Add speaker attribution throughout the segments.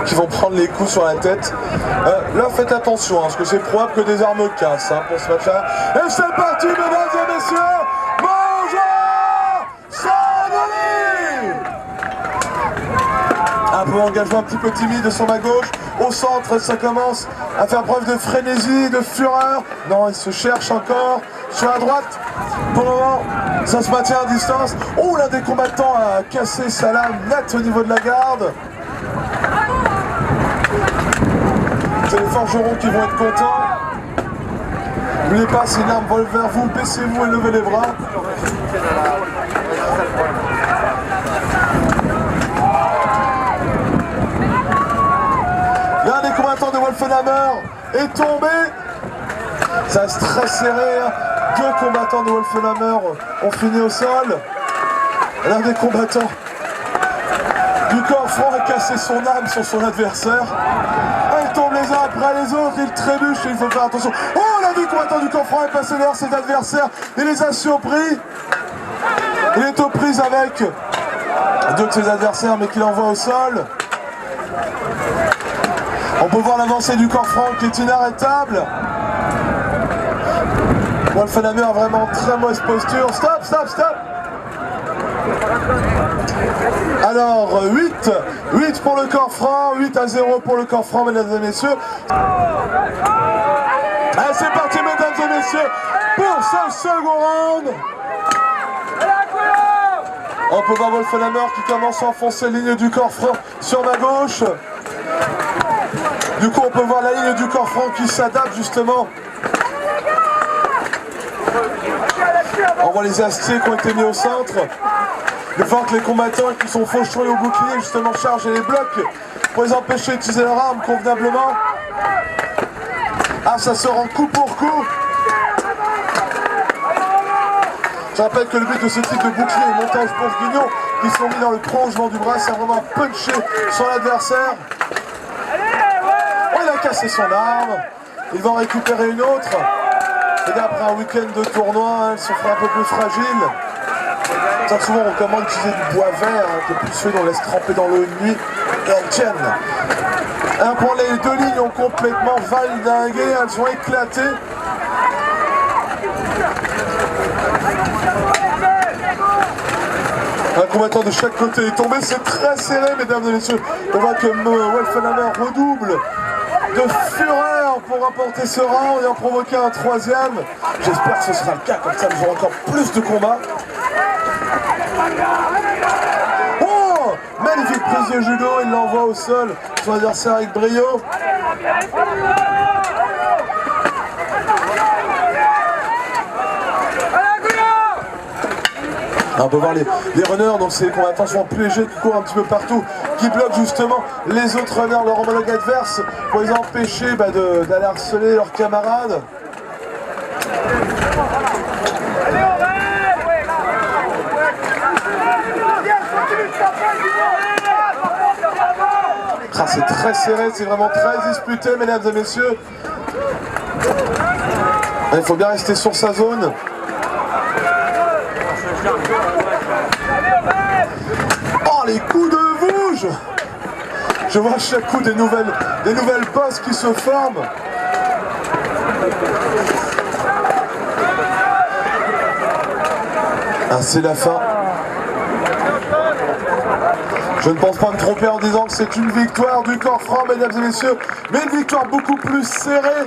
Speaker 1: qui vont prendre les coups sur la tête. Là, faites attention, parce que c'est probable que des armes cassent pour ce match-là. Et c'est parti, mesdames et messieurs, un peu engagement un petit peu timide sur ma gauche. Au centre, ça commence à faire preuve de frénésie, de fureur. Non, il se cherche encore. Sur la droite, pour le moment, ça se maintient à distance. Oh, l'un des combattants a cassé sa lame nette au niveau de la garde. C'est les forgerons qui vont être contents. N'oubliez pas, si une arme vole vers vous, baissez-vous et levez les bras. L'un des combattants de Wolfenhammer est tombé. Ça reste très serré. Deux combattants de Wolfenhammer ont fini au sol. L'un des combattants du corps franc a cassé son âme sur son adversaire. Ils tombent les uns après les autres, ils trébuchent et il faut faire attention. Oh, l'un des combattants du corps franc est passé derrière ses adversaires. Il les a surpris. Il est aux prises avec deux de ses adversaires, mais qu'il envoie au sol. On peut voir l'avancée du corps franc qui est inarrêtable. Wolfenhammer a vraiment très mauvaise posture. Stop, stop, stop. Alors, 8 pour le corps franc, 8-0 pour le corps franc, mesdames et messieurs. Allez, c'est parti, mesdames et messieurs, pour ce second round. On peut voir Wolfenhammer qui commence à enfoncer la ligne du corps franc sur ma gauche. Du coup, on peut voir la ligne du corps franc qui s'adapte justement. On voit les astiers qui ont été mis au centre. Le fait que les combattants qui sont fauchés au bouclier justement chargent les blocs pour les empêcher d'utiliser leur arme convenablement. Ah, ça sort en coup pour coup. Je rappelle que le but de ce type de bouclier et montage bourguignon qui sont mis dans le prolongement du bras, c'est vraiment puncher sur l'adversaire. Oh, il a cassé son arme. Il va en récupérer une autre. Et là, après un week-end de tournoi, elle se fera un peu plus fragile. Ça, souvent, on recommande d'utiliser du bois vert, qui est plus fluide, on laisse tremper dans l'eau une nuit et elles tiennent. Un point, les deux lignes ont complètement valdingué, elles ont éclaté. Un combattant de chaque côté est tombé, c'est très serré, mesdames et messieurs. On voit que Wolfenhammer redouble de fureur pour remporter ce round et en provoquer un troisième. J'espère que ce sera le cas, comme ça nous aurons encore plus de combats. Oh, magnifique prise de judo, il l'envoie au sol, son adversaire avec brio. On peut voir les runners, donc c'est les combattants souvent plus légers qui courent un petit peu partout, qui bloquent justement les autres runners, leur homologue adverse, pour les empêcher d'aller harceler leurs camarades. Ah, c'est très serré, c'est vraiment très disputé, mesdames et messieurs. Il faut bien rester sur sa zone. Oh, les coups de bouge! Je vois à chaque coup des nouvelles bosses qui se forment. Ah, c'est la fin. Je ne pense pas me tromper en disant que c'est une victoire du corps franc, mesdames et messieurs, mais une victoire beaucoup plus serrée,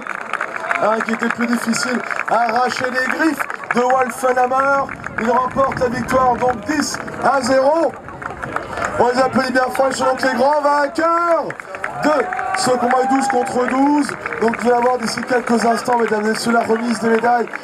Speaker 1: qui était plus difficile à arracher les griffes de Wolfenhammer. Il remporte la victoire donc 10-0. On les applaudit bien fort, ils sont donc les grands vainqueurs de ce combat 12 contre 12. Donc vous allez avoir d'ici quelques instants, mesdames et messieurs, la remise des médailles.